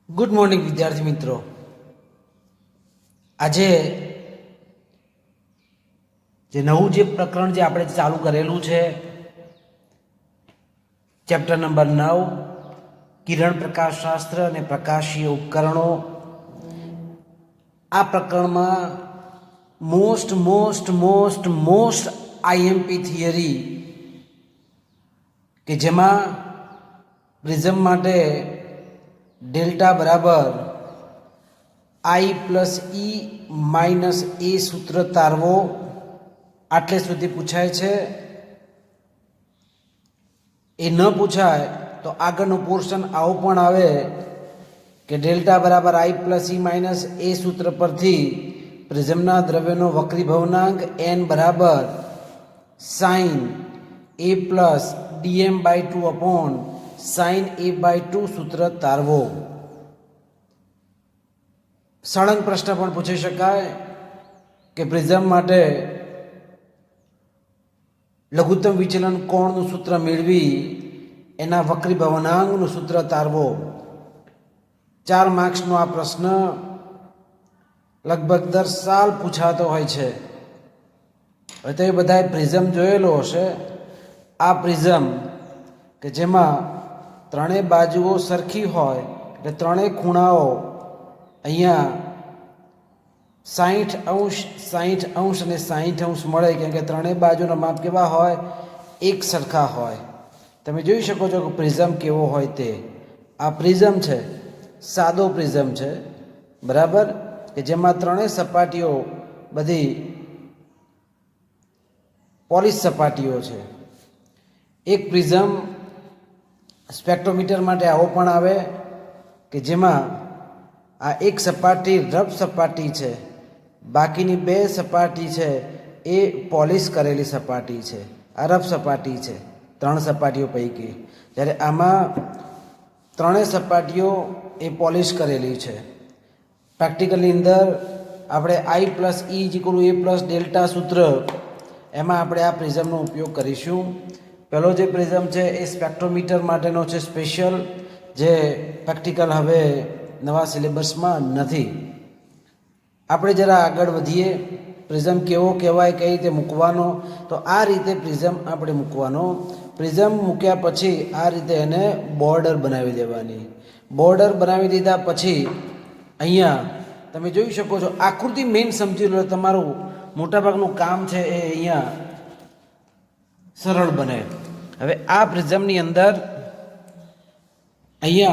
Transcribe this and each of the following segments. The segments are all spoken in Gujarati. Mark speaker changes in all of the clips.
Speaker 1: ગુડ મોર્નિંગ વિદ્યાર્થી મિત્રો। આજે નવું પ્રકરણ આપણે ચાલુ કરેલું છે ચેપ્ટર નંબર 9 કિરણ પ્રકાશશાસ્ત્ર અને પ્રકાશીય ઉપકરણો। આ પ્રકરણમાં મોસ્ટ આઈએમપી થિયરી કે જેમાં પ્રિઝમ માટે डेल्टा बराबर आई प्लस ई माइनस ए सूत्र तारवो आटले सुधी पूछाय छे। ए न पूछाय तो आगळनुं पोर्शन आवो पण आवे के डेल्टा बराबर आई प्लस ई माइनस ए सूत्र परथी प्रिझमना द्रव्यनो वक्रीभवनांक एन बराबर sine A plus Dm by 2 upon sine A by 2 सूत्र तारवो। सळंग प्रश्न पण पूछी शकाय कि प्रिझम माटे लघुत्तम विचलन कोणनुं सूत्र मेळवी एना वक्रीभवनांकनुं सूत्र तारवो। 4 मार्क्सनो आ प्रश्न लगभग दर साल पूछातो होय छे। हवे तो बधाए प्रिझम जोयेलो हशे। आ प्रिझम के जेमां त्रणेय बाजुओ सरखी होय એટલે ત્રણેય ખૂણાઓ અહીંયા 60 અંશ 60 અંશ અને 60 અંશ મળે કેમ કે ત્રણેય બાજુના માપ કેવા હોય એક સરખા હોય। તમે જોઈ શકો છો કે પ્રિઝમ કેવો હોય તે। આ પ્રિઝમ છે સાદો પ્રિઝમ છે બરાબર કે જેમાં ત્રણેય સપાટીઓ બધી પોલિશ સપાટીઓ છે। એક પ્રિઝમ स्पेक्ट्रोमीटर माटे आवो पण आवे के जेमां आ एक सपाटी रफ सपाटी छे बाकीनी बे सपाटी छे ए पॉलिश करेली सपाटी छे। आ रफ सपाटी छे 3 सपाटीओ पैकी त्यारे आमां त्रणेय सपाटीओ ए पॉलिश करेली छे। प्रेक्टिकलनी अंदर आपणे आई प्लस ई इक्वल ए प्लस डेल्टा सूत्र एमां आपणे आ प्रिझमनो उपयोग करीशुं। पहलो जो प्रिझम है ये स्पेक्ट्रोमीटर माटेनो छे स्पेशियल जे प्रेक्टिकल हवे नवा सिलेबस में नहीं। आपणे जरा आगळ वधीए प्रिझम केवो कहेवाय कई रीते मूकवानो तो आ रीते प्रिझम आपणे मूकवानो। प्रिझम मूक्या पछी आ रीते एने बॉर्डर बनावी देवानी। बॉर्डर बनावी दीधा पछी अहींया तमे जोई शको छो आकृति मेन समजी लो तमारुं मोटाभागनुं काम छे ए अहींया सरल बने। हवे आ प्रिझमनी अंदर अहींया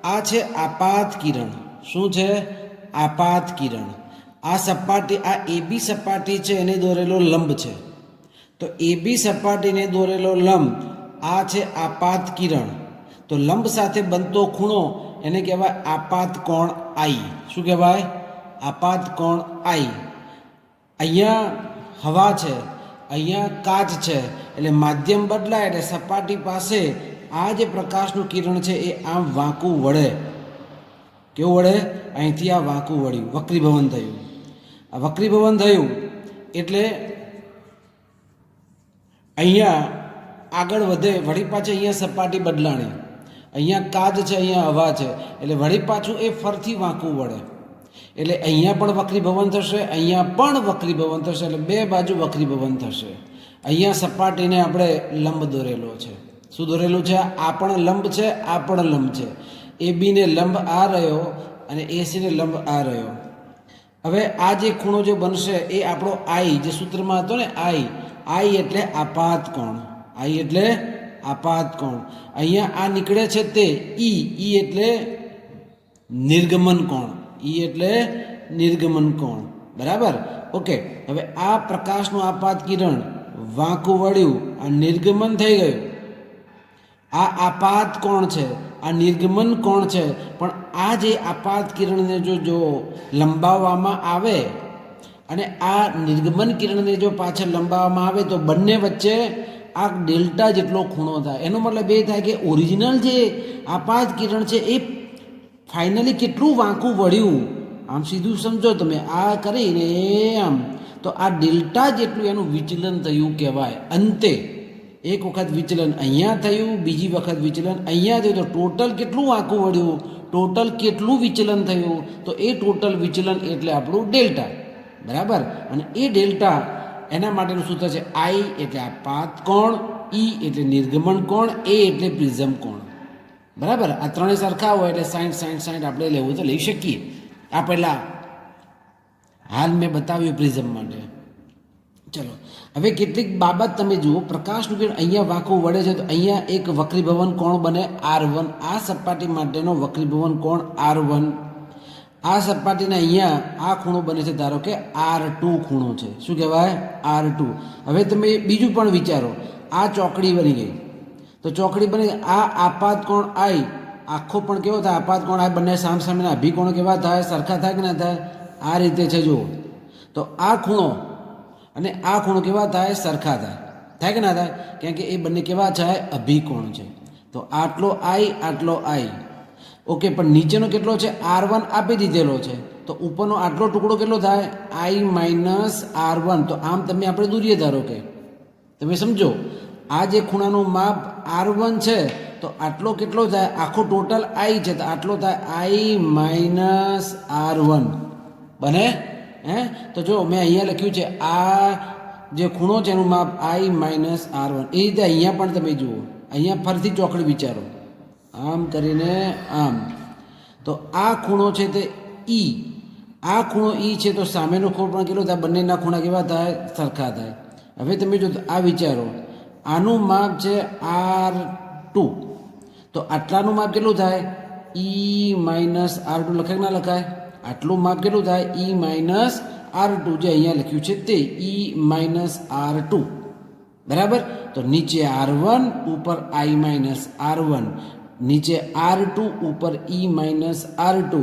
Speaker 1: आ छे आपात किरण। शुं छे आपात किरण। आ सपाटी आ एबी सपाटी छे एने दोरेलो लंब छे तो एबी सपाटी ने दोरेलो लंब आ छे आपात किरण। तो लंब साथे बनतो खूणो एने कहेवाय आपात कोण आई। शुं कहेवाय आपात कोण आई। अहींया हवा छे अहींया काच छे एटले माध्यम बदलाय एटले सपाटी पासे आ जे प्रकाशनुं किरण छे ए आम वांकू वळे। केवुं वळे અહીંથી આ વાંકું વળ્યું વક્રીભવન થયું। આ વક્રીભવન થયું એટલે અહીંયા આગળ વધે વળી પાછી અહીંયા સપાટી બદલાણી। અહીંયા કાચ છે અહીંયા હવા છે એટલે વળી પાછું એ ફરથી વાંકું વળે એટલે અહીંયા પણ વક્રીભવન થશે અહીંયા પણ વક્રીભવન થશે એટલે બે બાજુ વક્રીભવન થશે। અહીંયા સપાટીને આપણે લંબ દોરેલો છે। શું દોરેલું છે આ પણ લંબ છે આ પણ લંબ છે। એ બીને લંબ આ રહ્યો અને એસીને લંબ આ રહ્યો। હવે આ જે ખૂણો જે બનશે એ આપણો આઈ જે સૂત્રમાં હતો ને આઈ એટલે આપાત કોણ। આઈ એટલે આપાત કોણ। અહીંયા આ નીકળે છે તે ઈ એટલે નિર્ગમન કોણ। ई एटले निर्गमन कोण बराबर ओके। हवे आ प्रकाशनु आपात किरण वांकू वळ्યું आ निर्गमन थई गयुं। आ आपात कोण छे आ निर्गमन कोण छे पण आ जे आपात किरणने जो लंबाववामां आवे अने आ निर्गमन किरणने जो पाछळ लंबाववामां आवे तो बंने वच्चे आ डेल्टा जेटलो खूणो थाय। एनो मतलब ए थाय के ओरिजिनल जे आपात किरण छे ए फाइनली केटलुं वांकू वळ्યું आम सीधुं समझो तमे आ करीने आम तो आ डेल्टा जेटलुं एनुं विचलन थयुं कहेवाय। अंते एक वखत विचलन अहींया थयुं बीजी वखत विचलन अहींया थयुं तो टोटल केटलुं वांकू वळ्યું ટોટલ કેટલું વિચલન થયું, તો એ ટોટલ વિચલન એટલે આપણું ડેલ્ટા, બરાબર. અને એ ડેલ્ટા એના માટેનું સૂત્ર છે આઈ એટલે આપાત કોણ, ઈ એટલે નિર્ગમન કોણ, એ એટલે પ્રિઝમ કોણ, બરાબર. આ ત્રણેય સરખા હોય એટલે 60 આપણે લેવું તો લઈ શકીએ. આ પહેલાં હાલ મેં બતાવ્યું પ્રિઝમ માટે. ચલો હવે કેટલીક બાબત તમે જુઓ. પ્રકાશનું કિરણ અહીંયા વાંકું વળે છે તો અહીંયા એક વક્રીભવન કોણ બને R1. આ સપાટી માટેનો વક્રીભવન કોણ R1. આ સપાટીને અહીંયા આ ખૂણો બને છે, ધારો કે R2 ખૂણો છે. શું કહેવાય? R2. હવે તમે બીજું પણ વિચારો. આ ચોકડી બની ગઈ, તો ચોકડી બની આ આપાત કોણ આઈ આખો પણ કેવો થાય? આપાત કોણ આ બંને સામસામેના અભિકોણો કેવા થાય? સરખા થાય કે ના થાય? આ રીતે છે જુઓ. તો આ ખૂણો અને આ ખૂણો કેવા થાય? સરખા થાય કે ના થાય? કેમ કે એ બંને કેવા છે? અભિકોણ છે. તો આટલો આઈ, આટલો આઈ, ઓકે. પણ નીચેનો કેટલો છે? R1 આપી દીધેલો છે, તો ઉપરનો આટલો ટુકડો કેટલો થાય? I minus R1. તો આમ તમે આપણે દૂરીએ, ધારો કે તમે સમજો આ જે ખૂણાનું માપ R1 છે, તો આટલો કેટલો થાય? આખો ટોટલ I છે, તો આટલો થાય I માઇનસ R1 બને. તો જો મેં અહીંયા લખ્યું છે આ જે ખૂણો છે એનું માપ I માઇનસ R1. એ રીતે અહીંયા પણ તમે જુઓ, અહીંયા ફરીથી ચોકડી વિચારો, આમ કરીને આમ. તો આ ખૂણો છે તે ઈ, આ ખૂણો ઈ છે, તો સામેનો ખૂણો પણ કેટલો થાય? બંનેના ખૂણા કેવા થાય? સરખા થાય. હવે તમે જો આ વિચારો, આનું માપ છે R2, તો આટલાનું માપ કેટલું થાય? ઈ માઇનસ R2 લખાય કે ના લખાય? આટલું માપ કેટલું થાય? ઈ માઇનસ R2, જે અહીંયા લખ્યું છે તે ઈ માઇનસ R2, બરાબર. તો નીચે R1 ઉપર I માઇનસ R1, નીચે R2 ઉપર ઈ માઇનસ R2.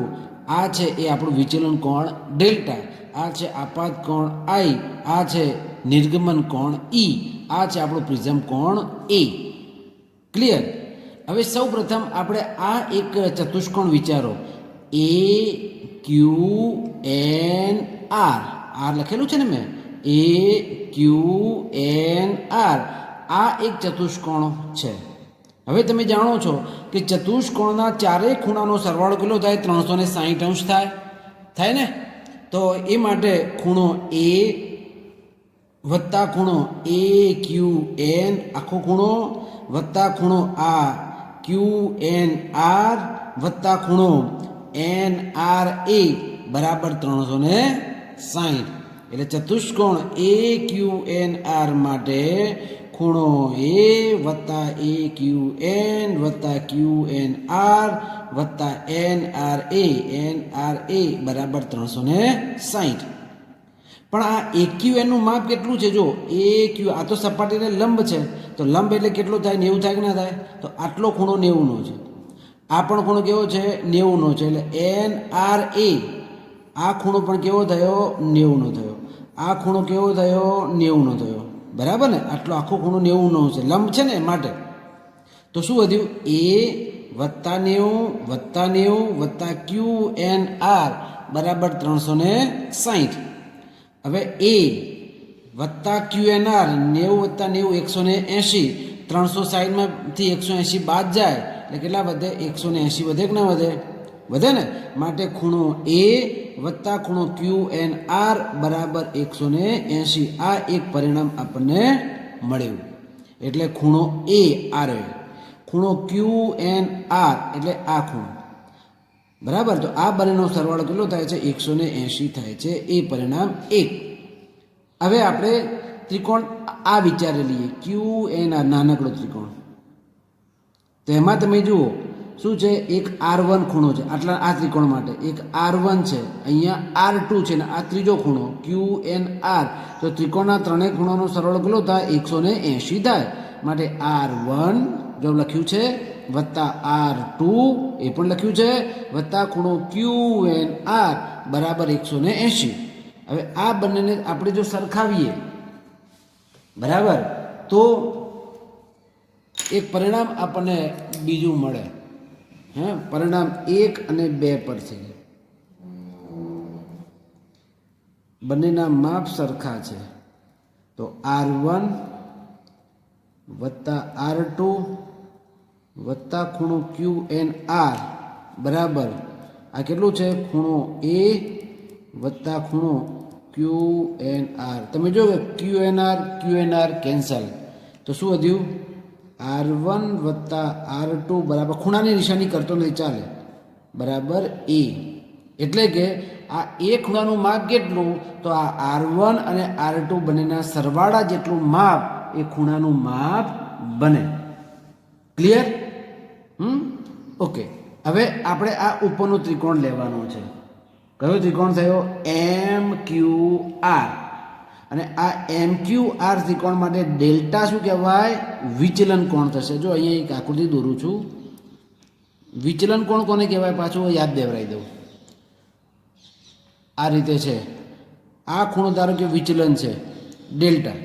Speaker 1: આ છે એ આપણું વિચલન કોણ ડેલ્ટા, આ છે આપાત કોણ I, આ છે નિર્ગમન કોણ ઈ, આ છે આપણું પ્રિઝમ કોણ A. ક્લિયર? હવે સૌ પ્રથમ આપણે આ એક ચતુષ્કોણ વિચારો, AQNR. R લખેલું છે ને મેં, AQNR. આ એક ચતુષ્કોણ છે. હવે તમે જાણો છો કે ચતુષ્કોણના ચારેય ખૂણાનો સરવાળો કેટલો થાય? 360 અંશ થાય ને. તો એ માટે ખૂણો A વત્તા ખૂણો AQN આખો ખૂણો વત્તા ખૂણો આ QNR વત્તા ખૂણો NRA બરાબર 360. એટલે ચતુષ્કોણ AQNR માટે ખૂણો A વત્તા AQN વત્તા QNR વત્તા NRA બરાબર 360. પણ આ AQN નું માપ કેટલું છે? જો AQ, આ તો સપાટીને લંબ છે, તો લંબ એટલે કેટલો થાય? 90 થાય કે ના થાય? તો આટલો ખૂણો 90નો છે. આ પણ ખૂણો કેવો છે? 90નો છે. એટલે NRA આ ખૂણો પણ કેવો થયો? 90નો થયો. આ ખૂણો કેવો થયો? 90નો થયો, બરાબર ને. આટલો આખો ખૂણો 90નો છે, લંબ છે ને માટે. તો શું વધ્યું? A વત્તા 90 વત્તા 90 વત્તા QNR બરાબર 360. હવે A વત્તા QNR 90 વત્તા 90 180, 360માંથી 180 બાદ જાય એટલે કેટલા વધે? 180 વધે કે ના વધે? વધે ને. માટે ખૂણો A વત્તા ખૂણો QNR બરાબર 180. આ એક પરિણામ આપણને મળ્યું. એટલે ખૂણો A આ રહ્યો, ખૂણો QNR એટલે આ ખૂણો, બરાબર. તો આ બંનેનો સરવાળો કેટલો થાય છે? 180 થાય છે. એ પરિણામ 1. હવે આપણે ત્રિકોણ આ વિચારી લઈએ, QNR નાનકડો ત્રિકોણ. તો એમાં તમે જુઓ શું છે? એક R1 ખૂણો છે આટલા આ ત્રિકોણ માટે, એક R1 છે, અહીંયા R2 છે ને આ ત્રીજો ખૂણો QNR. તો ત્રિકોણના ત્રણેય ખૂણાનો સરવાળો કેટલો થાય? 180 થાય. માટે R1 જો લખ્યું છે વત્તા R2 એ પણ લખ્યું છે વત્તા ખૂણો QNR બરાબર 180. હવે આ બંનેને આપણે જો સરખાવીએ, બરાબર, તો એક પરિણામ આપણને બીજું મળે. પરિણામ 1 અને 2 પરથી બંનેના માપ સરખા છે. તો R1 વત્તા R2 વત્તા ખૂણો QNR બરાબર આ કેટલું છે ખૂણો એ વત્તા ખૂણો QNR. તમે જો કે QNR કેન્સલ, તો શું વધ્યું R1 વત્તા R2 બરાબર ખૂણાની નિશાની કરતો નહીં ચાલે બરાબર એ. એટલે કે આ એ ખૂણાનું માપ કેટલું, તો આ R1 અને R2 બંનેના સરવાળા જેટલું માપ એ ખૂણાનું માપ બને. ક્લિયર? ઓકે. હવે આપણે આ ઉપરનો ત્રિકોણ લેવાનો છે. કયો ત્રિકોણ થયો? MQR. અને આ MQR ત્રિકોણ માટે ડેલ્ટા શું કહેવાય? વિચલન કોણ થશે. જો અહીંયા એક આકૃતિ દોરું છું. વિચલન કોણ કોને કહેવાય પાછું યાદ દેવરાઈ દઉં. આ રીતે છે. આ ખૂણો ધારો કે વિચલન છે ડેલ્ટા.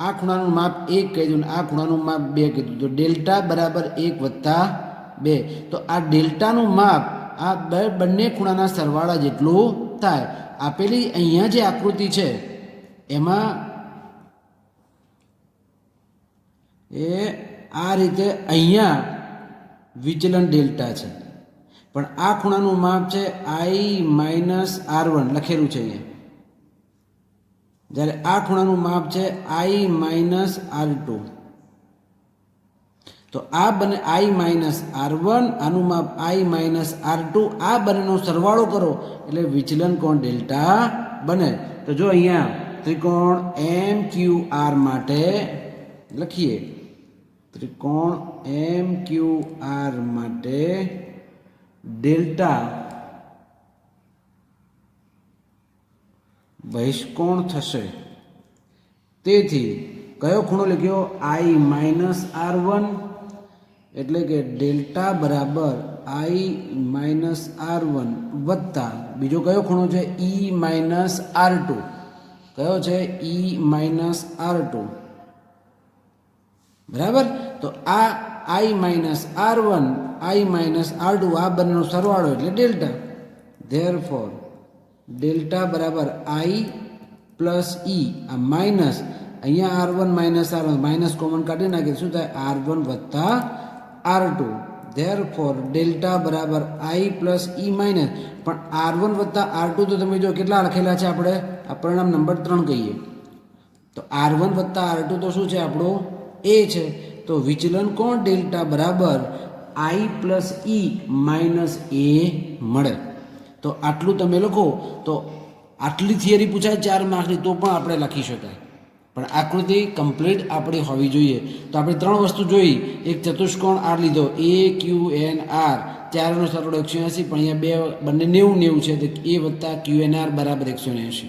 Speaker 1: આ ખૂણાનું માપ 1 કહી દઉં, આ ખૂણાનું માપ 2 કહી દઉં, તો ડેલ્ટા બરાબર 1 વત્તા 2. તો આ ડેલ્ટાનું માપ આ બંને ખૂણાના સરવાળા જેટલું થાય. આપેલી અહીંયા જે આકૃતિ છે એમાં એ આ રીતે અહીંયા વિચલન ડેલ્ટા છે, પણ આ ખૂણાનું માપ છે I-R1 લખેલું છે અહીંયા. જ્યારે આ ખૂણાનું માપ છે I-R2. તો આ બને I-R1, આનું માપ I-R2. આ બંનેનો સરવાળો કરો એટલે વિચલન કોણ ડેલ્ટા બને. તો જો અહીંયા ત્રિકોણ MQR માટે લખીએ. ત્રિકોણ MQR માટે ડેલ્ટા બહિષ્કોણ થશે. તેથી કયો ખૂણો લખ્યો? I-R1. એટલે કે ડેલ્ટા બરાબર I-R1 વત્તા બીજો કયો ખૂણો છે? E-R2. કયો છે? E-R2. બરાબર. તો આ I-R1 I-R2 આ બંનેનો સરવાળો એટલે ડેલ્ટા. ધેરફોર ડેલ્ટા બરાબર I પ્લસ E. આ માઇનસ અહીંયા R1 minus R1 minus common કાઢી નાખીએ શું થાય? R1 વત્તા R2. ધેરફોર ડેલ્ટા બરાબર I પ્લસ E માઇનસ. પણ R1 વત્તા R2 તો તમે જો કેટલા લખેલા છે આપણે? આ પરિણામ નંબર 3 કહીએ. તો R1 વત્તા R2 તો શું છે આપણો? એ છે. તો વિચલન કોણ ડેલ્ટા બરાબર I પ્લસ E માઇનસ એ મળે. તો આટલું તમે લખો તો આટલી થિયરી પૂછાય 4 માર્કની તો પણ આપણે લખી શકાય. પણ આકૃતિ કમ્પ્લીટ આપણી હોવી જોઈએ. તો આપણે 3 વસ્તુ જોઈ. એક ચતુષ્કોણ આર લીધો AQNR, ચારનો સરવાળો 180, પણ અહીંયા બંને 90 છે તો A વત્તા QNR બરાબર 180.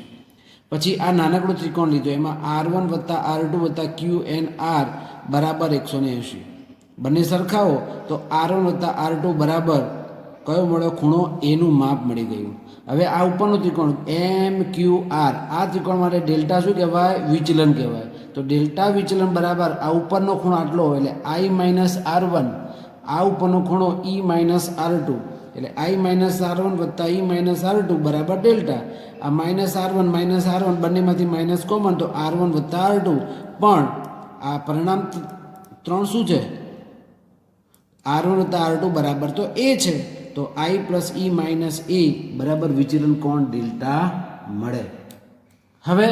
Speaker 1: પછી આ નાનકડો ત્રિકોણ લીધો, એમાં R1 વત્તા R2 વત્તા QNR બરાબર 180. બંને સરખાવો તો R1 વત્તા R2 બરાબર કયો મળ્યો? ખૂણો એનું માપ મળી ગયું. હવે આ ઉપરનો ત્રિકોણ MQR, આ ત્રિકોણ માટે ડેલ્ટા શું કહેવાય? વિચલન કહેવાય. તો ડેલ્ટા વિચલન બરાબર આ ઉપરનો ખૂણો આટલો એટલે I-R1, આ ઉપરનો ખૂણો E-R2 એટલે I-R1 વત્તા E-R2 બરાબર ડેલ્ટા. આ -R1 બંનેમાંથી માઇનસ કોમન તો R1 વત્તા R2. પણ આ પરિણામ 3 શું છે? R1 વત્તા R2 બરાબર તો એ છે. તો I પ્લસ E માઇનસ એ બરાબર વિચલન કોણ ડેલ્ટા મળે. હવે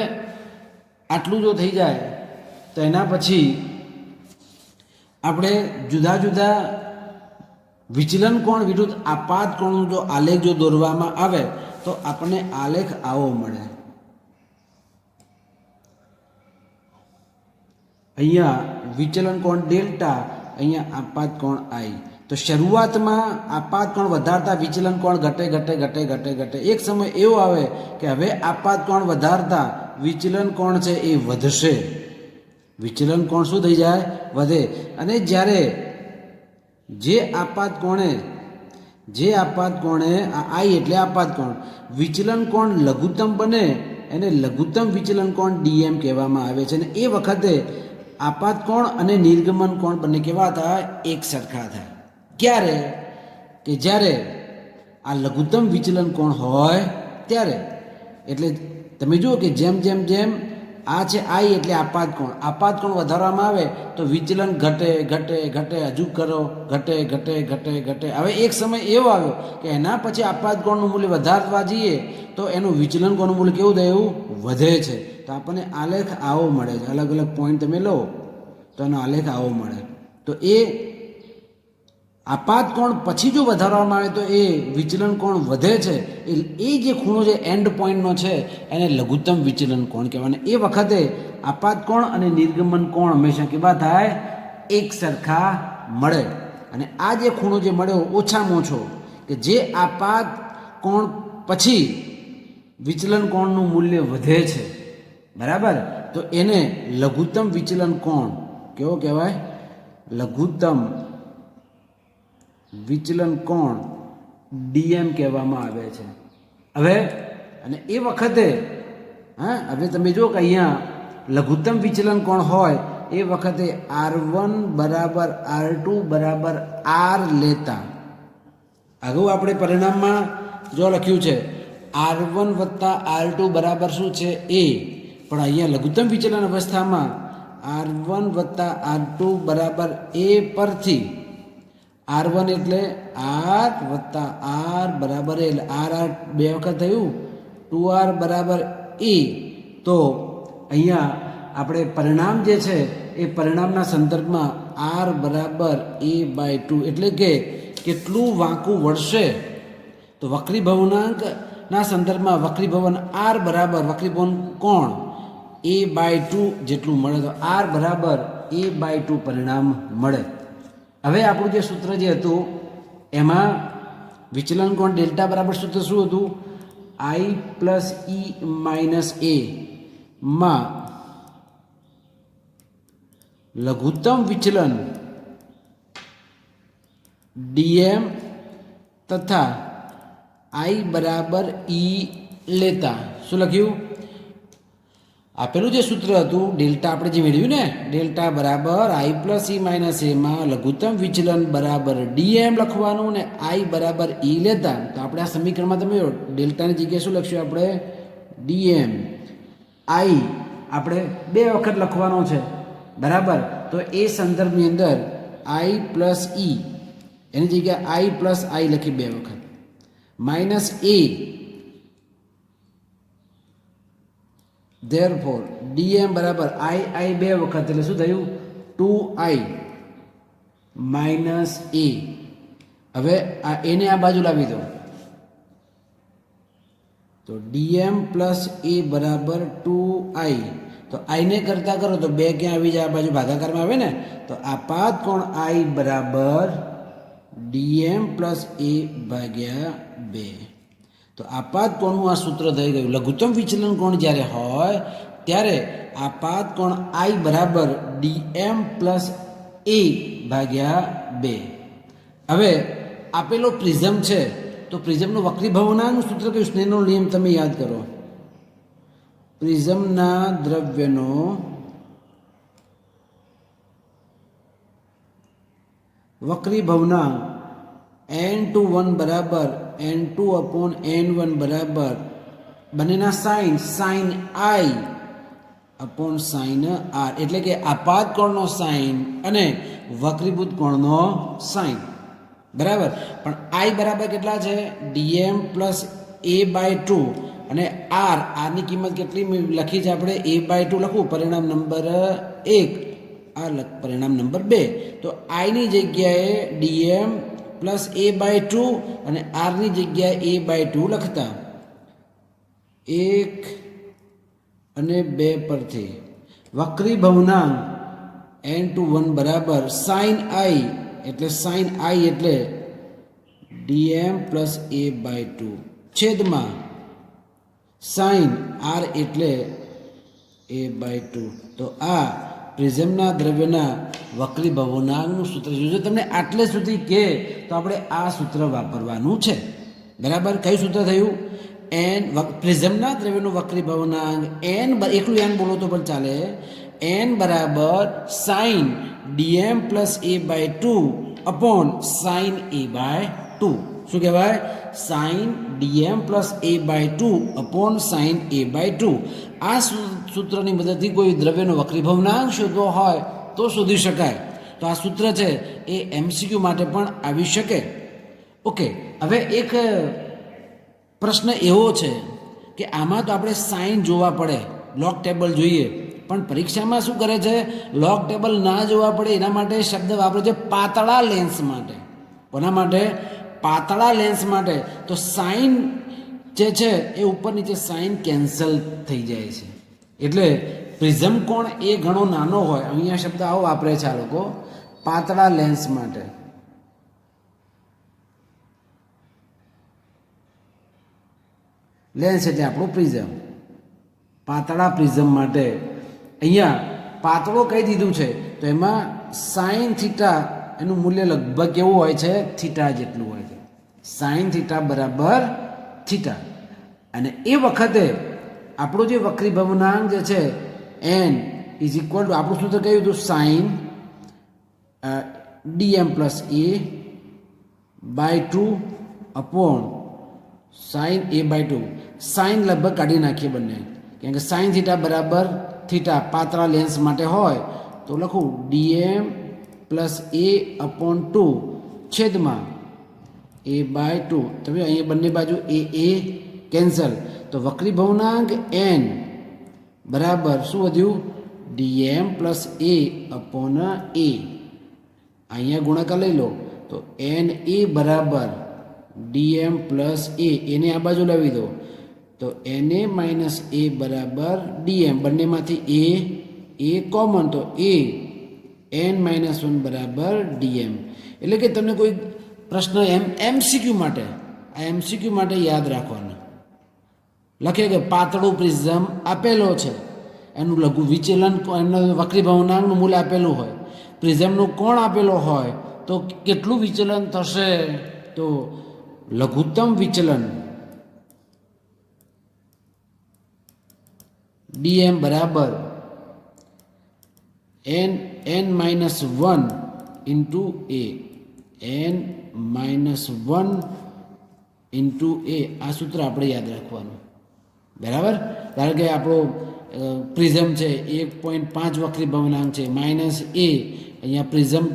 Speaker 1: આટલું જો થઈ જાય તો એના પછી આપણે જુદા જુદા વિચલન કોણ વિરુદ્ધ આપાત કોણનો જો આલેખ જો દોરવામાં આવે તો આપણને આલેખ આવો મળે. અહીંયા વિચલન કોણ ડેલ્ટા, અહીંયા આપાત કોણ I. તો શરૂઆતમાં આપાત કોણ વધારતા વિચલન કોણ ઘટે. એક સમય એવો આવે કે હવે આપાત કોણ વધારતા વિચલન કોણ છે એ વધશે. વિચલન કોણ શું થઈ જાય? વધે. અને જ્યારે જે આપાત કોણે આ I એટલે આપાત કોણ વિચલન કોણ લઘુત્તમ બને એને લઘુત્તમ વિચલન કોણ DM કહેવામાં આવે છે. અને એ વખતે આપાત કોણ અને નિર્ગમન કોણ બંને કેવા થાય? એક સરખા થાય. ક્યારે? કે જ્યારે આ લઘુત્તમ વિચલન કોણ હોય ત્યારે. એટલે તમે જુઓ કે જેમ જેમ જેમ આ છે આઈ એટલે આપાત કોણ વધારવામાં આવે તો વિચલન ઘટે હજુ કરો ઘટે. હવે એક સમય એવો આવ્યો કે એના પછી આપાત કોણનું મૂલ્ય વધારવા જઈએ તો એનું વિચલન કોણનું મૂલ્ય કેવું થાય એવું વધે છે. તો આપણને આલેખ આવો મળે છે. અલગ અલગ પોઈન્ટ તમે લો તો એનો આલેખ આવો મળે. તો એ આપાત કોણ પછી જો વધારવામાં આવે તો એ વિચલન કોણ વધે છે. એ જે ખૂણો જે એન્ડ પોઈન્ટનો છે એને લઘુત્તમ વિચલન કોણ કહેવાય. એ વખતે આપાત કોણ અને નિર્ગમન કોણ હંમેશા કેવા થાય? એક સરખા મળે. અને આ જે ખૂણો જે મળ્યો ઓછામાં ઓછો કે જે આપાત કોણ પછી વિચલન કોણનું મૂલ્ય વધે છે, બરાબર, તો એને લઘુત્તમ વિચલન કોણ કેવો કહેવાય? લઘુત્તમ વિચલન કોણ ડીએમ કહેવામાં આવે છે. હવે અને એ વખતે હવે તમે જો કે અહીંયા લઘુત્તમ વિચલન કોણ હોય એ વખતે R1 બરાબર R2 બરાબર R લેતા અગાઉ આપણે પરિણામમાં જો લખ્યું છે R1 વત્તા R2 બરાબર શું છે? A. પણ અહીંયા લઘુત્તમ વિચલન અવસ્થામાં R1 વત્તા R2 બરાબર A પરથી R1 એટલે R વત્તા R બરાબર એટલે R બે વખત થયું 2R બરાબર E. તો અહીંયા આપણે પરિણામ જે છે એ પરિણામના સંદર્ભમાં R બરાબર A/2 એટલે કે કેટલું વાંકું વળશે તો વક્રીભવનાંકના સંદર્ભમાં વક્રીભવન R બરાબર વક્રીભવન કોણ A/2 જેટલું મળે તો R બરાબર A/2 પરિણામ મળે. હવે આપણું જે સૂત્ર જે હતું એમાં વિચલન કોણ ડેલ્ટા બરાબર સૂત્ર શું હતું? I plus E minus A માં લઘુત્તમ વિચલન dm તથા I બરાબર E લેતા શું લખ્યું? આપેલું જે સૂત્ર હતું ડેલ્ટા આપણે જે મેળવ્યું ને ડેલ્ટા બરાબર I પ્લસ E માઇનસ એમાં લઘુત્તમ વિચલન બરાબર dm લખવાનું ને I બરાબર E લેતા. તો આપણે આ સમીકરણમાં તમે ડેલ્ટાની જગ્યાએ શું લખશું? આપણે dm I આપણે બે વખત લખવાનો છે, બરાબર. તો એ સંદર્ભની અંદર I પ્લસ E એની જગ્યાએ I પ્લસ I લખી બે વખત માઇનસ A. therefore dm બરાબર I બે વખત એટલે શું થયું? 2I minus A. હવે આ એને આ બાજુ લાવી દો તો dm પ્લસ A બરાબર 2I. તો I ને કરતા કરો તો બે ક્યાં આવી જાય? આ બાજુ ભાગાકારમાં આવે ને. તો આપાત કોણ I બરાબર dm પ્લસ A ભાગ્યા 2. તો આપાત કોણનું આ સૂત્ર થઈ ગયું. લઘુત્તમ વિચલન કોણ જ્યારે હોય ત્યારે આપાત કોણ I બરાબર dm પ્લસ A ભાગ્યા 2. હવે આપેલો પ્રિઝમ છે તો પ્રિઝમનું વક્રીભવનાંકનું સૂત્ર કયું? સ્નેહનો નિયમ તમે યાદ કરો. પ્રિઝમના દ્રવ્યનો વક્રીભવનાંક n/1 બરાબર n2 અપોન n1 બરાબર બંનેના sine I upon sine R. એટલે કે આપાત કોણનો સાઇન અને વક્રીભૂત કોણનો સાઇન, બરાબર. પણ I બરાબર કેટલા છે? dm પ્લસ A/2 અને આરની કિંમત કેટલી લખી છે આપણે? A/2 લખવું. પરિણામ નંબર 1 પરિણામ નંબર 2. તો Iની જગ્યાએ dm પ્લસ A/2 અને Rની જગ્યાએ A/2 લખતા 1 અને 2 પરથી વક્રીભવનાંક n/1 બરાબર સાઇન I એટલે dm પ્લસ A/2 છેદમાં સાઇન R એટલે A/2. તો આ પ્રિઝમના દ્રવ્યના વક્રીભવનાંકનું સૂત્ર છે. જો તમને આટલે સુધી કહે તો આપણે આ સૂત્ર વાપરવાનું છે, બરાબર. કયું સૂત્ર થયું? પ્રિઝમના દ્રવ્યનું વક્રીભવનાંક એકલું n બોલો તો પણ ચાલે. n બરાબર sine dm plus A/2 upon sine A/2. શું કહેવાય? Sine DM plus A by two upon sine A by two. આ સૂત્રની મદદથી કોઈ દ્રવ્યનો વક્રીભવનાંક શોધવો હોય તો શોધી શકાય. તો આ સૂત્ર છે એ એમસીક્યુ માટે પણ આવી શકે. ઓકે, હવે એક પ્રશ્ન એવો છે કે આમાં તો આપણે સાઇન જોવા પડે, લોગ ટેબલ જોઈએ, પણ પરીક્ષામાં શું કરે છે? લોગ ટેબલ ના જોવા પડે એના માટે શબ્દ વાપરે છે પાતળા લેન્સ માટે. કોના માટે? પાતળા લેન્સ માટે. તો સાઇન જે છે એ ઉપર નીચે સાઇન કેન્સલ થઈ જાય છે. એટલે પ્રિઝમ કોણ એ ઘણો નાનો હોય. અહીંયા શબ્દ આવો વાપરે છે આ લોકો પાતળા લેન્સ માટે. લેન્સ એટલે આપણું પ્રિઝમ. પાતળા પ્રિઝમ માટે અહીંયા પાતળો કહી દીધું છે તો એમાં સાઇન થીટા એનું મૂલ્ય લગભગ કેવું હોય છે? થીટા જેટલું હોય છે. સાઇન થીટા બરાબર થીટા. અને એ વખતે આપણું જે વક્રીભવનાંક જે છે એન ઇઝ ઇક્વલ ટુ આપણું સૂત્ર કહ્યું હતું sine DM plus A by two upon sine A by two. Sine લગભગ કાઢી નાખીએ બંને, કેમ કે સાઇન થીટા બરાબર થીટા પાતળા લેન્સ માટે હોય તો લખું DM plus A upon two છેદમાં એ બાય ટુ. તમે અહીંયા બંને બાજુ એ કેન્સલ. તો વક્રીભવનાંક એન બરાબર શું વધ્યું? ડીએમ પ્લસ એ અપોન એ. અહીંયા ગુણાકાર લઈ લો તો એન એ બરાબર ડીએમ પ્લસ એને આ બાજુ લાવી દો તો એન એ માઇનસ એ બરાબર ડીએમ. બંનેમાંથી એ કોમન તો એન માઇનસ 1 બરાબર ડીએમ. એટલે કે તમને કોઈ પ્રશ્ન એમસીક્યુ માટે, આ એમસીક્યુ માટે યાદ રાખવાનું લખે કે પાતળું પ્રિઝમ આપેલો છે, એનું લઘુ વિચલન એનું વક્રીભવનાંકનું મૂલ્ય આપેલું હોય, પ્રિઝમનું કોણ આપેલો હોય તો કેટલું વિચલન થશે? તો લઘુત્તમ વિચલન ડીએમ બરાબર એન માઇનસ 1 ઇન્ટુ એ. એન માઇનસ 1 ઇન્ટુ એ. આ સૂત્ર આપણે યાદ રાખવાનું. બરાબર? કારણ કે આપણો પ્રિઝમ છે 1.5 વક્રીભવનાંક છે માઇનસ એ. અહીંયા પ્રિઝમ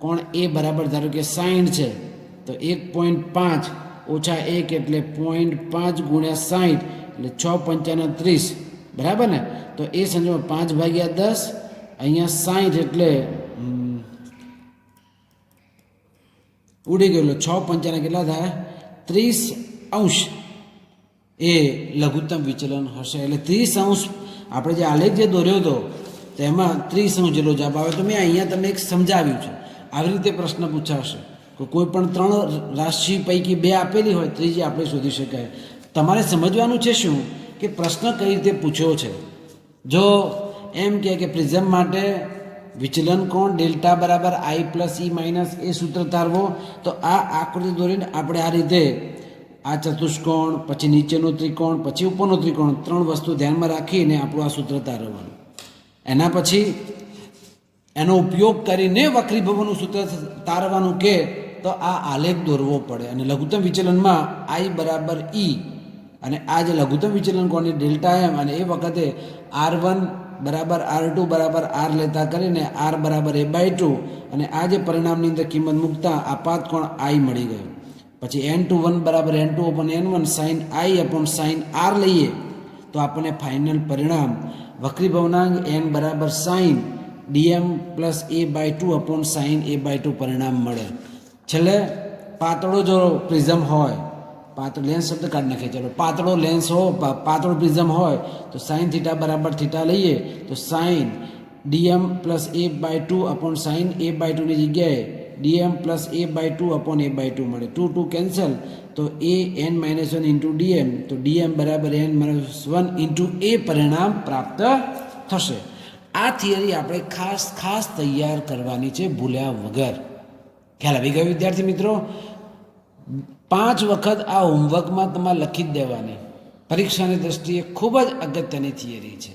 Speaker 1: કોણ એ બરાબર ધારો કે 60 છે તો 1.5 ઓછા 1 એટલે 0.5 ગુણ્યા 60 એટલે 6 પંચાના 30. બરાબર ને? તો એ સંજોગમાં 5/10 અહીંયા 60 એટલે ઉડી ગયેલો 6 પંચાના કેટલા થાય? 30°. એ લઘુત્તમ વિચલન હશે. એટલે 30° આપણે જે આલેખ જે દોર્યો હતો તેમાં 30° જેટલો જવાબ આવે. તો મેં અહીંયા તમને એક સમજાવ્યું છે. આવી રીતે પ્રશ્ન પૂછાશે કે કોઈ પણ 3 રાશિ પૈકી 2 આપેલી હોય, ત્રીજી આપણે શોધી શકાય. તમારે સમજવાનું છે શું કે પ્રશ્ન કઈ રીતે પૂછ્યો છે. જો એમ કે પ્રિઝમ માટે વિચલન કોણ ડેલ્ટા બરાબર આઈ પ્લસ ઈ માઇનસ એ સૂત્ર તારવો, તો આ આકૃતિ દોરીને આપણે આ રીતે આ ચતુષ્કોણ, પછી નીચેનો ત્રિકોણ, પછી ઉપરનો ત્રિકોણ, 3 વસ્તુ ધ્યાનમાં રાખીને આપણું આ સૂત્ર તારવવાનું. એના પછી એનો ઉપયોગ કરીને વક્રીભવનનું સૂત્ર તારવાનું કે તો આ આલેખ દોરવો પડે. અને લઘુત્તમ વિચલનમાં આઈ બરાબર ઈ અને આ જે લઘુત્તમ વિચલન કોણની ડેલ્ટા એમ, અને એ વખતે R1 બરાબર R2 બરાબર R લેતા કરીને R બરાબર a/2 અને આ જે પરિણામની અંદર કિંમત મૂકતા આપાત કોણ I મળી ગયું. પછી n21 બરાબર n2 upon n1 sin I upon sin R લઈએ તો આપણને ફાઇનલ પરિણામ વક્રીભવનાંક n બરાબર sin dm plus a/2 upon sin a/2 પરિણામ મળે. છેલ્લે પાતળો જો પ્રિઝમ હોય, પાતળો લેન્સ શબ્દ કાઢી નાખીએ, ચલો પાતળો લેન્સ હો, પાતળો પ્રિઝમ હોય તો સાઇન થીટા બરાબર થીટા લઈએ તો sine DM plus a/2 upon sine a/2 ની જગ્યાએ DM plus a/2 upon a/2 મળે. 2 કેન્સલ તો a n-1 ઇન્ટુ ડીએમ, તો ડીએમ બરાબર n-1 ઇન્ટુ a પરિણામ પ્રાપ્ત થશે. આ થિયરી આપણે ખાસ તૈયાર કરવાની છે ભૂલ્યા વગર. ખ્યાલ આવી ગયો વિદ્યાર્થી મિત્રો? 5 વખત આ હોમવર્કમાં તમારે લખી જ દેવાની. પરીક્ષાની દ્રષ્ટિએ ખૂબ જ અગત્યની થિયરી છે.